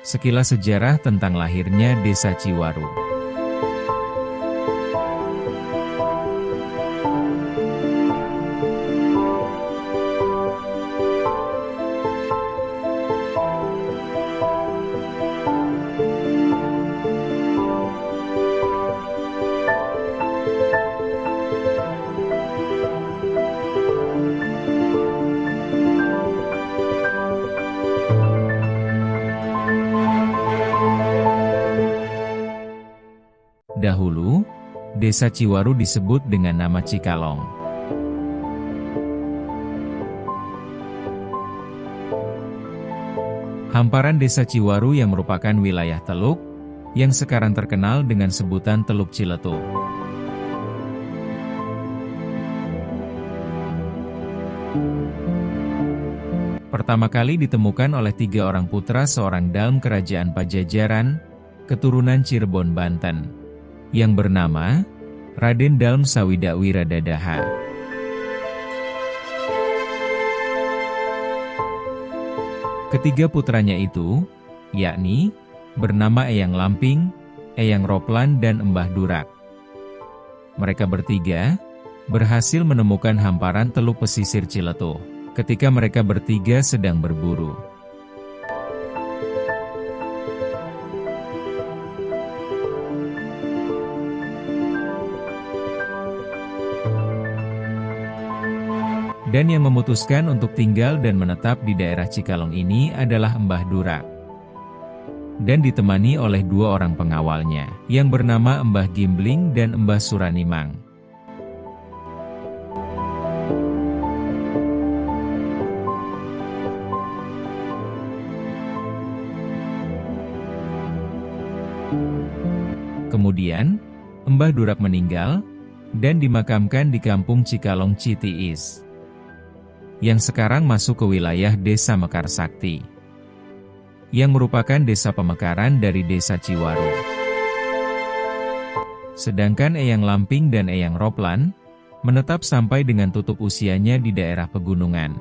Sekilas sejarah tentang lahirnya Desa Ciwaru. Dahulu, Desa Ciwaru disebut dengan nama Cikalong. Hamparan Desa Ciwaru yang merupakan wilayah Teluk, yang sekarang terkenal dengan sebutan Teluk Ciletuh. Pertama kali ditemukan oleh 3 orang putra seorang dalem kerajaan Pajajaran, keturunan Cirebon, Banten, yang bernama Raden Dalem Sawida Wiradadaha. Ketiga putranya itu, yakni bernama Eyang Lamping, Eyang Roplan dan Embah Durak. Mereka bertiga berhasil menemukan hamparan teluk pesisir Ciletuh ketika mereka bertiga sedang berburu. Dan yang memutuskan untuk tinggal dan menetap di daerah Cikalong ini adalah Embah Durak. Dan ditemani oleh 2 orang pengawalnya, yang bernama Embah Gimbling dan Embah Suranimang. Kemudian, Embah Durak meninggal, dan dimakamkan di kampung Cikalong Citiis, yang sekarang masuk ke wilayah Desa Mekarsakti, yang merupakan desa pemekaran dari Desa Ciwaru. Sedangkan Eyang Lamping dan Eyang Roplan menetap sampai dengan tutup usianya di daerah pegunungan.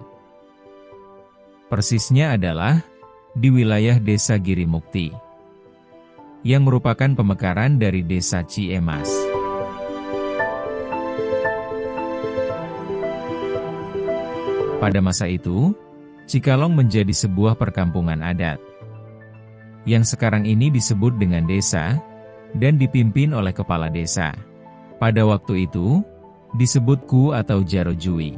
Persisnya adalah di wilayah Desa Girimukti, yang merupakan pemekaran dari Desa Ciemas. Pada masa itu, Cikalong menjadi sebuah perkampungan adat, yang sekarang ini disebut dengan desa, dan dipimpin oleh kepala desa. Pada waktu itu, disebut Ku atau Jarojui.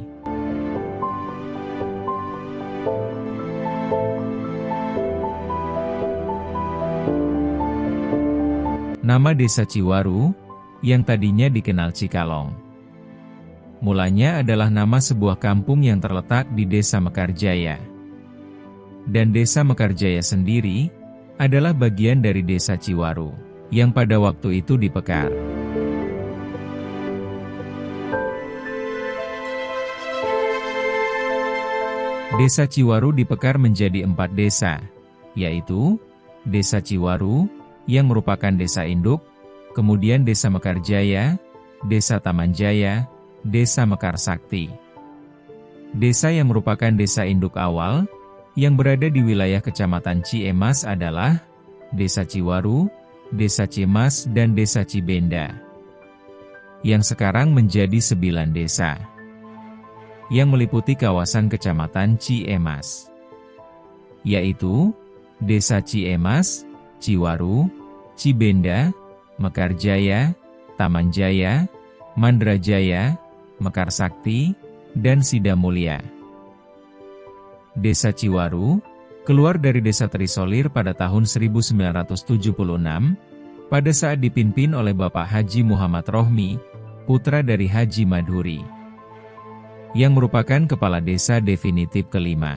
Nama Desa Ciwaru, yang tadinya dikenal Cikalong, mulanya adalah nama sebuah kampung yang terletak di Desa Mekarjaya. Dan Desa Mekarjaya sendiri adalah bagian dari Desa Ciwaru, yang pada waktu itu dipekar. Desa Ciwaru dipekar menjadi 4 desa, yaitu Desa Ciwaru, yang merupakan desa induk, kemudian Desa Mekarjaya, Desa Tamanjaya, Desa Mekarsakti. Desa yang merupakan desa induk awal, yang berada di wilayah Kecamatan Ciemas adalah Desa Ciwaru, Desa Ciemas dan Desa Cibenda, yang sekarang menjadi 9 desa, yang meliputi kawasan Kecamatan Ciemas, yaitu Desa Ciemas, Ciwaru, Cibenda, Mekarjaya, Tamanjaya, Mandrajaya, Mekarsakti, dan Sidamulya. Desa Ciwaru keluar dari Desa Trisolir pada tahun 1976, pada saat dipimpin oleh Bapak Haji Muhammad Rohmi, putra dari Haji Madhuri, yang merupakan kepala desa definitif kelima,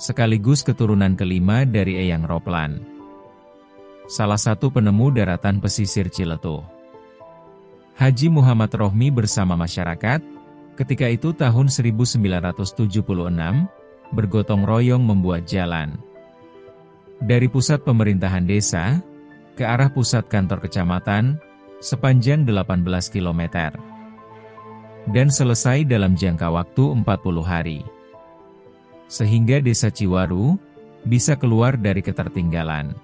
sekaligus keturunan kelima dari Eyang Roplan, salah satu penemu daratan pesisir Ciletuh. Haji Muhammad Rohmi bersama masyarakat, ketika itu tahun 1976, bergotong royong membuat jalan dari pusat pemerintahan desa ke arah pusat kantor kecamatan sepanjang 18 km, dan selesai dalam jangka waktu 40 hari. Sehingga Desa Ciwaru bisa keluar dari ketertinggalan.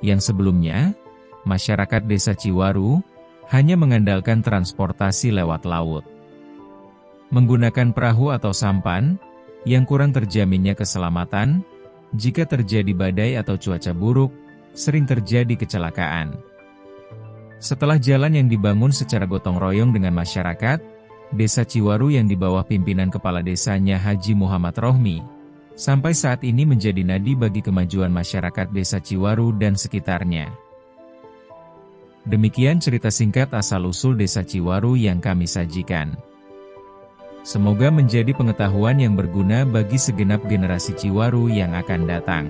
Yang sebelumnya, masyarakat Desa Ciwaru hanya mengandalkan transportasi lewat laut. Menggunakan perahu atau sampan, yang kurang terjaminnya keselamatan, jika terjadi badai atau cuaca buruk, sering terjadi kecelakaan. Setelah jalan yang dibangun secara gotong royong dengan masyarakat, Desa Ciwaru yang di bawah pimpinan kepala desanya Haji Muhammad Rohmi, sampai saat ini menjadi nadi bagi kemajuan masyarakat Desa Ciwaru dan sekitarnya. Demikian cerita singkat asal-usul Desa Ciwaru yang kami sajikan. Semoga menjadi pengetahuan yang berguna bagi segenap generasi Ciwaru yang akan datang.